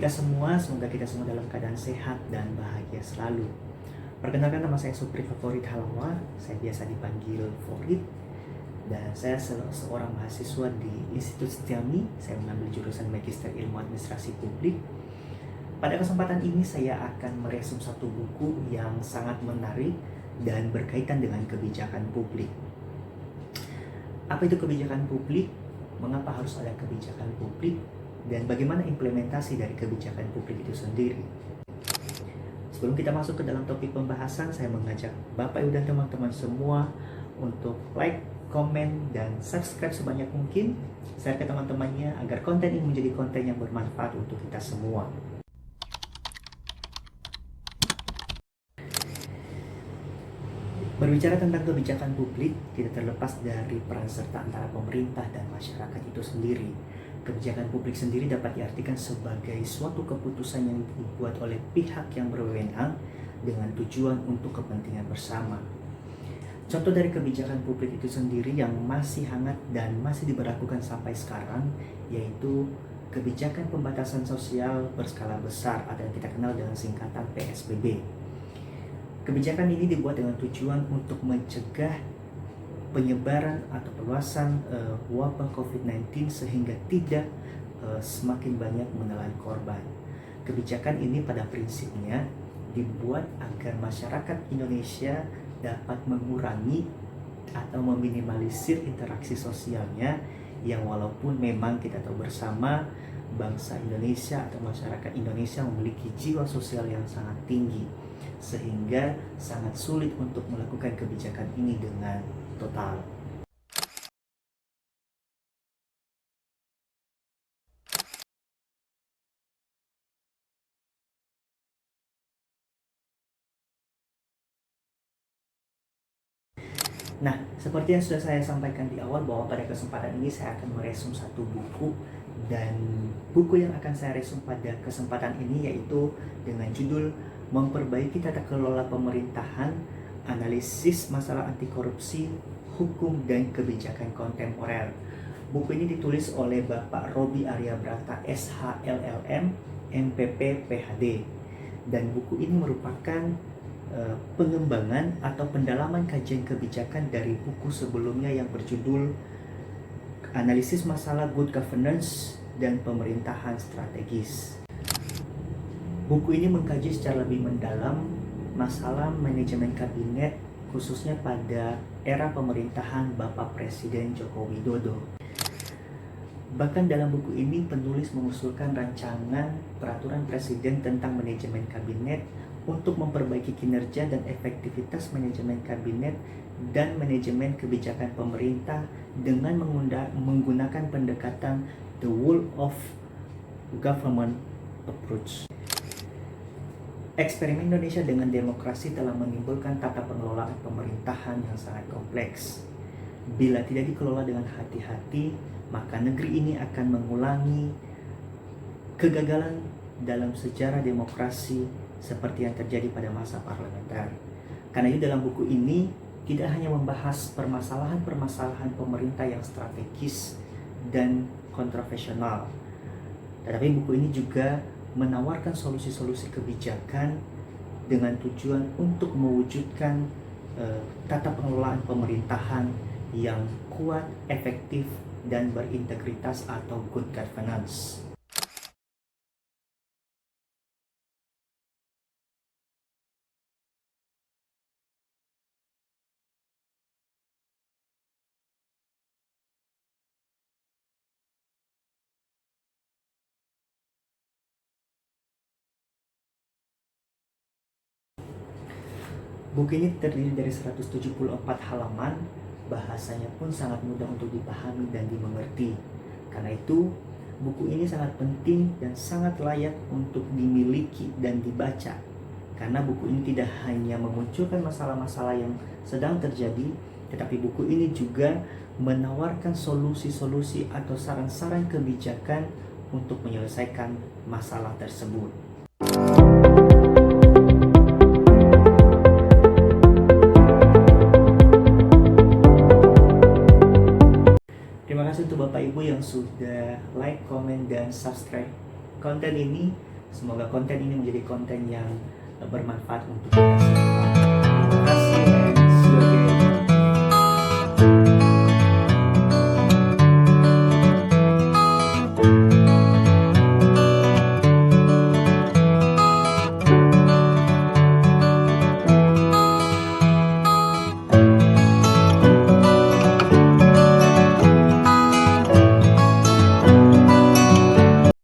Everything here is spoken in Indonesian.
kita semua, semoga kita semua dalam keadaan sehat dan bahagia selalu. Perkenalkan, nama saya Supri Favorit Halawa, saya biasa dipanggil Forit, dan saya seorang mahasiswa di Institut Setiami. Saya mengambil jurusan Magister Ilmu Administrasi Publik. Pada kesempatan ini saya akan meresum satu buku yang sangat menarik dan berkaitan dengan kebijakan publik. Apa itu kebijakan publik? Mengapa harus ada kebijakan publik? Dan bagaimana implementasi dari kebijakan publik itu sendiri? Sebelum kita masuk ke dalam topik pembahasan, saya mengajak Bapak Ibu dan teman-teman semua untuk like, komen, dan subscribe sebanyak mungkin. Share ke teman-temannya agar konten ini menjadi konten yang bermanfaat untuk kita semua. Berbicara tentang kebijakan publik, tidak terlepas dari peran serta antara pemerintah dan masyarakat itu sendiri. Kebijakan publik sendiri dapat diartikan sebagai suatu keputusan yang dibuat oleh pihak yang berwenang dengan tujuan untuk kepentingan bersama. Contoh dari kebijakan publik itu sendiri yang masih hangat dan masih diberlakukan sampai sekarang, yaitu kebijakan pembatasan sosial berskala besar atau yang kita kenal dengan singkatan PSBB. Kebijakan ini dibuat dengan tujuan untuk mencegah penyebaran atau perluasan wabah COVID-19 sehingga tidak semakin banyak menelan korban. Kebijakan ini pada prinsipnya dibuat agar masyarakat Indonesia dapat mengurangi atau meminimalisir interaksi sosialnya, yang walaupun memang kita tahu bersama bangsa Indonesia atau masyarakat Indonesia memiliki jiwa sosial yang sangat tinggi, sehingga sangat sulit untuk melakukan kebijakan ini dengan total. Nah, seperti yang sudah saya sampaikan di awal, bahwa pada kesempatan ini saya akan meresum satu buku, dan buku yang akan saya resum pada kesempatan ini yaitu dengan judul Memperbaiki Tata Kelola Pemerintahan, Analisis Masalah Anti Korupsi, Hukum dan Kebijakan Kontemporer. Buku ini ditulis oleh Bapak Robi Aryabrata SHLLM, MPP, PhD. Dan buku ini merupakan pengembangan atau pendalaman kajian kebijakan dari buku sebelumnya yang berjudul Analisis Masalah Good Governance dan Pemerintahan Strategis. Buku ini mengkaji secara lebih mendalam masalah manajemen kabinet, khususnya pada era pemerintahan Bapak Presiden Joko Widodo. Bahkan dalam buku ini penulis mengusulkan rancangan peraturan presiden tentang manajemen kabinet untuk memperbaiki kinerja dan efektivitas manajemen kabinet dan manajemen kebijakan pemerintah dengan menggunakan pendekatan the whole of government approach. Eksperimen Indonesia dengan demokrasi telah menimbulkan tata pengelolaan pemerintahan yang sangat kompleks. Bila tidak dikelola dengan hati-hati, maka negeri ini akan mengulangi kegagalan dalam sejarah demokrasi seperti yang terjadi pada masa parlementer. Karena itu dalam buku ini tidak hanya membahas permasalahan-permasalahan pemerintah yang strategis dan kontroversial, tetapi buku ini juga menawarkan solusi-solusi kebijakan dengan tujuan untuk mewujudkan tata pengelolaan pemerintahan yang kuat, efektif, dan berintegritas atau good governance. Buku ini terdiri dari 174 halaman, bahasanya pun sangat mudah untuk dipahami dan dimengerti. Karena itu, buku ini sangat penting dan sangat layak untuk dimiliki dan dibaca. Karena buku ini tidak hanya memunculkan masalah-masalah yang sedang terjadi, tetapi buku ini juga menawarkan solusi-solusi atau saran-saran kebijakan untuk menyelesaikan masalah tersebut. Terima kasih untuk Bapak Ibu yang sudah like, komen, dan subscribe konten ini. Semoga konten ini menjadi konten yang bermanfaat untuk kita semua. Terima kasih.